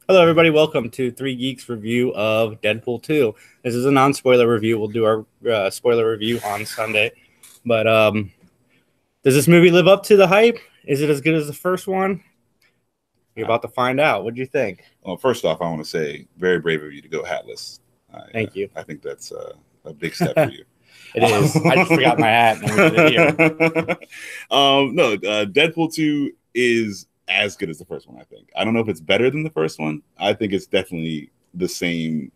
Hello, everybody. Welcome to Three Geeks review of Deadpool 2. This is a non-spoiler review. We'll do our spoiler review on Sunday. But does this movie live up to the hype? Is it as good as the first one? You're about to find out. What do you think? Well, first off, I want to say very brave of you to go hatless. Thank you. I think that's a big step for you. It is. I just forgot my hat. No, Deadpool 2 is as good as the first one, I think. I don't know if it's better than the first one. I think it's definitely the same.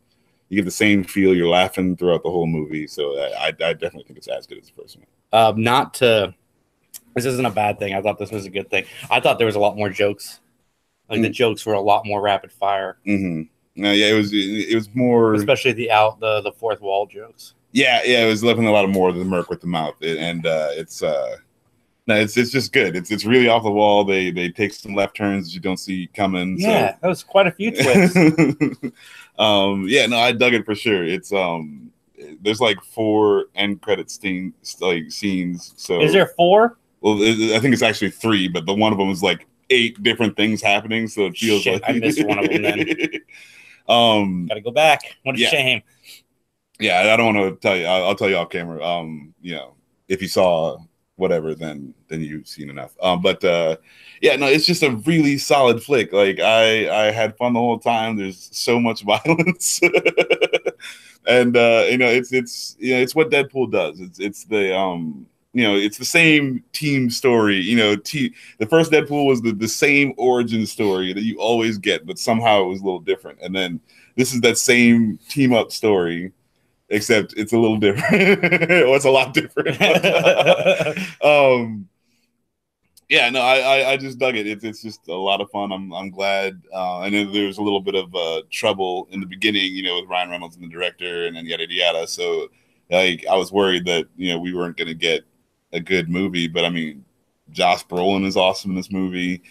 You get the same feel. You're laughing throughout the whole movie. So I definitely think it's as good as the first one. This isn't a bad thing. I thought this was a good thing. I thought there was a lot more jokes. Like the jokes were a lot more rapid fire. Mm-hmm. Yeah, it was more, especially the fourth wall jokes. Yeah, it was looking a lot more of the Merc with the mouth, and it's just good. It's really off the wall. They take some left turns you don't see coming. Yeah, that was quite a few twists. Yeah, no, I dug it for sure. It's there's like 4 end credit scenes. So is there 4? Well, I think it's actually 3, but the one of them is like 8 different things happening. So it feels like I missed one of them. Then gotta go back. What a shame. Yeah, I don't want to tell you. I'll tell you off camera. If you saw whatever, then you've seen enough. Yeah, no, it's just a really solid flick. Like I had fun the whole time. There's so much violence, and it's what Deadpool does. It's the same team story. The first Deadpool was the same origin story that you always get, but somehow it was a little different. And then this is that same team up story, except it's a little different. Or it's a lot different. Yeah, no, I just dug it. It's just a lot of fun. I'm glad. I know there was a little bit of trouble in the beginning, with Ryan Reynolds and the director, and then yada yada. So, like, I was worried that we weren't going to get a good movie, but I mean, Josh Brolin is awesome in this movie.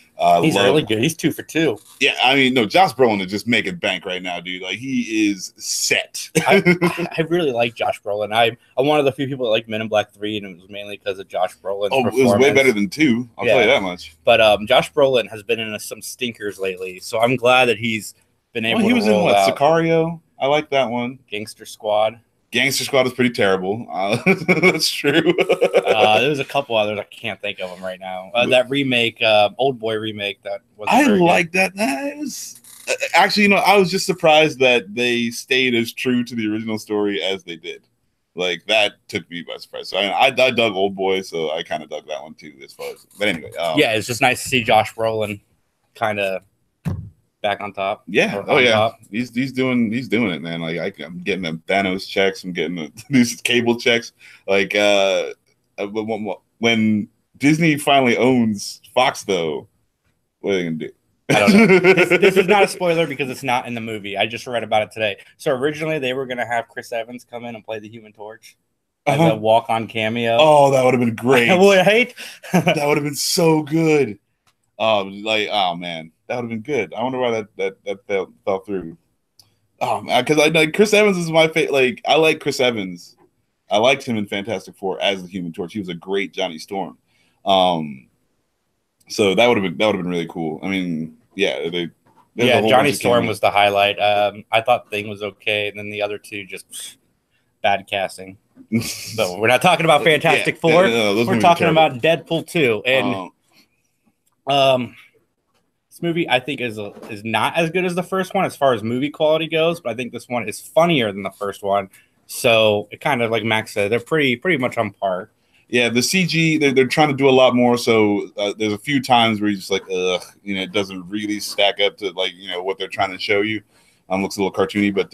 He's really good. He's 2 for 2. Yeah, I mean, no, Josh Brolin is just making bank right now, dude. Like, he is set. I really like Josh Brolin. I'm one of the few people that like Men in Black 3, and it was mainly because of Josh Brolin's performance. It was way better than 2. I'll tell you that much. But Josh Brolin has been in some stinkers lately, so I'm glad that he's been able to roll out. He was in what? Sicario? I like that one. Gangster Squad. Gangster Squad is pretty terrible. That's true. There's a couple others I can't think of them right now. That remake, Old Boy remake, that was. I like that. That was actually, I was just surprised that they stayed as true to the original story as they did. Like, that took me by surprise. So I dug Old Boy, so I kind of dug that one too. But anyway, yeah, it's just nice to see Josh Brolin kind of back on top. Yeah. Oh yeah. Top. He's doing it, man. Like, I'm getting the Thanos checks. I'm getting these cable checks. Like when Disney finally owns Fox, though, what are they gonna do? I don't know. This is not a spoiler because it's not in the movie. I just read about it today. So originally they were gonna have Chris Evans come in and play the Human Torch as a walk-on cameo. Oh, that would have been great. That would have been so good. Oh man. That would have been good. I wonder why that fell through. Oh man, because Chris Evans is my favorite. Like, I like Chris Evans. I liked him in Fantastic Four as the Human Torch. He was a great Johnny Storm. So that would have been really cool. I mean, yeah, Johnny Storm was the highlight. I thought Thing was okay, and then the other two just bad casting. So we're not talking about Fantastic Four. We're talking about Deadpool 2, and this movie, I think, is not as good as the first one as far as movie quality goes, but I think this one is funnier than the first one. So it kind of, like Max said, they're pretty much on par. Yeah, the CG, they're trying to do a lot more. So there's a few times where you're just like, ugh, it doesn't really stack up to what they're trying to show you. Looks a little cartoony, but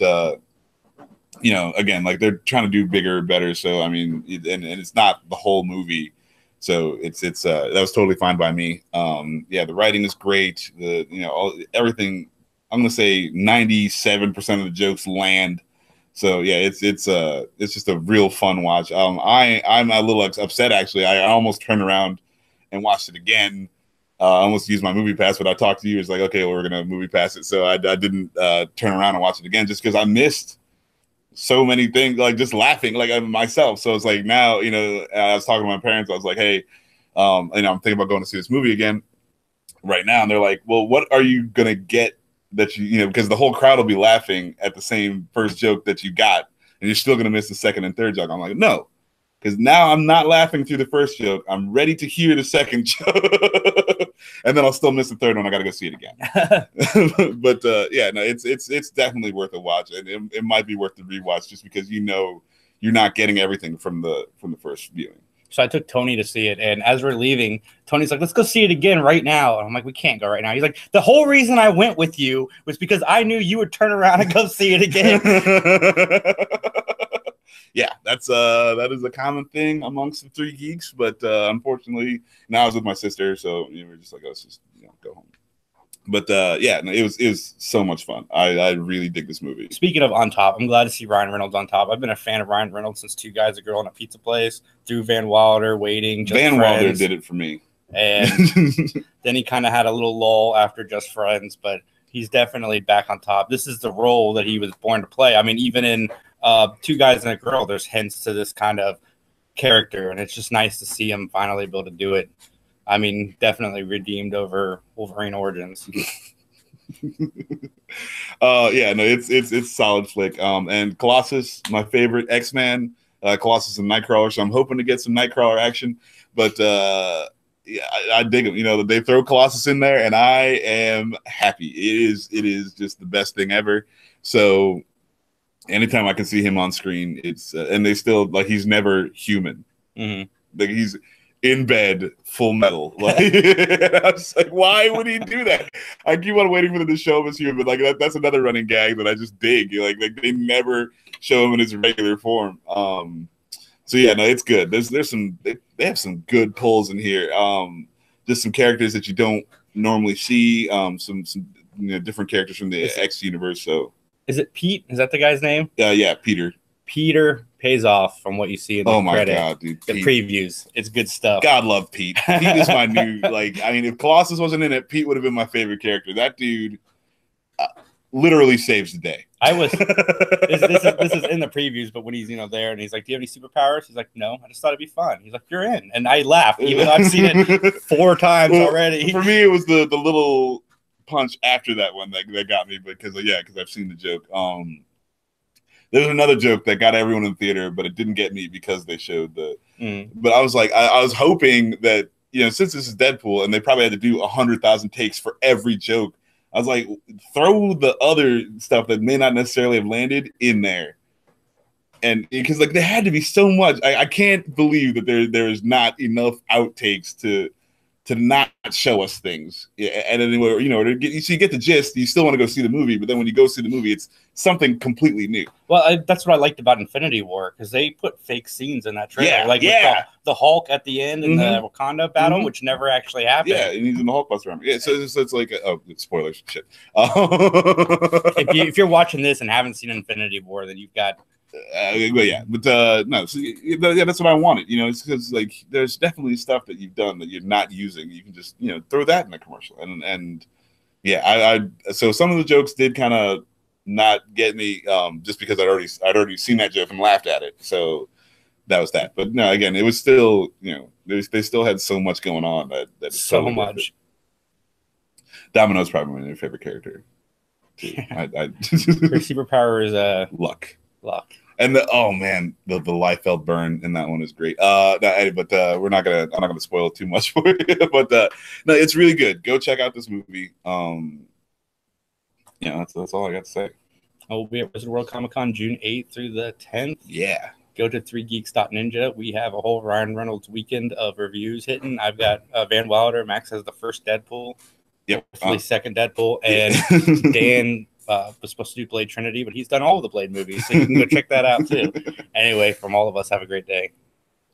again, like, they're trying to do bigger, better. So I mean, and it's not the whole movie. So it's that was totally fine by me. Yeah, the writing is great. Everything. I'm gonna say 97% of the jokes land. So yeah, it's just a real fun watch. I'm a little upset actually. I almost turned around and watched it again. I almost used my movie pass, but I talked to you. It's like, okay, well, we're gonna movie pass it. So I didn't turn around and watch it again just because I missed so many things, like just laughing, like myself. So it's like now, I was talking to my parents. I was like, hey, I'm thinking about going to see this movie again right now. And they're like, well, what are you going to get that you know, because the whole crowd will be laughing at the same first joke that you got, and you're still gonna miss the second and third joke. I'm like, no, because now I'm not laughing through the first joke. I'm ready to hear the second joke, and then I'll still miss the third one. I gotta go see it again. But yeah, no, it's definitely worth a watch, and it might be worth the rewatch just because you know you're not getting everything from the first viewing. So I took Tony to see it, and as we're leaving, Tony's like, let's go see it again right now. And I'm like, we can't go right now. He's like, the whole reason I went with you was because I knew you would turn around and go see it again. Yeah, that is a common thing amongst the three geeks, but unfortunately, now I was with my sister, so we're just like, let's just go home. But yeah, no, it was so much fun. I really dig this movie. Speaking of on top, I'm glad to see Ryan Reynolds on top. I've been a fan of Ryan Reynolds since Two Guys, a Girl, and a Pizza Place, through Van Wilder, Waiting, Just Van Friends. Wilder did it for me. And then he kind of had a little lull after Just Friends, but he's definitely back on top. This is the role that he was born to play. I mean, even in Two Guys and a Girl, there's hints to this kind of character, and it's just nice to see him finally be able to do it. I mean, definitely redeemed over Wolverine Origins. Yeah, no, it's solid flick. And Colossus, my favorite X-Man, Colossus and Nightcrawler. So I'm hoping to get some Nightcrawler action. But yeah, I dig them. You know, they throw Colossus in there, and I am happy. It is just the best thing ever. So anytime I can see him on screen, it's and they still like he's never human. Mm-hmm. Like he's in bed, full metal. Like, I was like, why would he do that? I keep on waiting for them to show him as human. Like that's another running gag that I just dig. Like they never show him in his regular form. So yeah, no, it's good. There's some they have some good pulls in here. Just some characters that you don't normally see. Some different characters from the X universe. So is it Pete? Is that the guy's name? Yeah, Peter. Peter pays off from what you see in the credit. God, dude. The previews. It's good stuff. God love Pete. Pete is my new, like, I mean, if Colossus wasn't in it, Pete would have been my favorite character. That dude literally saves the day. This is in the previews, but when he's there and he's like, do you have any superpowers? He's like, no, I just thought it'd be fun. He's like, you're in. And I laugh, even though I've seen it 4 times already. For me, it was the little punch after that one that got me, because I've seen the joke. There's another joke that got everyone in the theater, but it didn't get me because they showed the. But I was like, I was hoping that since this is Deadpool and they probably had to do 100,000 takes for every joke, I was like, throw the other stuff that may not necessarily have landed in there, and because like there had to be so much. I can't believe that there is not enough outtakes to not show us things. Yeah, and anyway, so you get the gist. You still want to go see the movie, but then when you go see the movie, it's something completely new. Well, that's what I liked about Infinity War, because they put fake scenes in that trailer, with the Hulk at the end and the Wakanda battle, which never actually happened. Yeah, and he's in the Hulkbuster armor. Yeah, so it's like spoilers, shit. If you're watching this and haven't seen Infinity War, then you've got. No, so, yeah, that's what I wanted. It's because like there's definitely stuff that you've done that you're not using. You can just throw that in a commercial, and yeah, so some of the jokes did kind of not get me, just because I'd already seen that joke and laughed at it. So that was that. But no, again, it was still they still had so much going on that so totally much. Domino's probably my favorite character. Yeah. Her superpower is luck. And the Liefeld burn in that one is great. But I'm not gonna spoil too much for you. But no, it's really good. Go check out this movie. That's all I got to say. I will be at Wizard World Comic Con June 8th through the 10th. Yeah. Go to 3geeks.ninja. We have a whole Ryan Reynolds weekend of reviews hitting. I've got Van Wilder. Max has the first Deadpool. Yep. Hopefully second Deadpool. And Dan was supposed to do Blade Trinity, but he's done all of the Blade movies, so you can go check that out too. Anyway, from all of us, have a great day.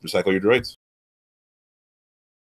Recycle your droids.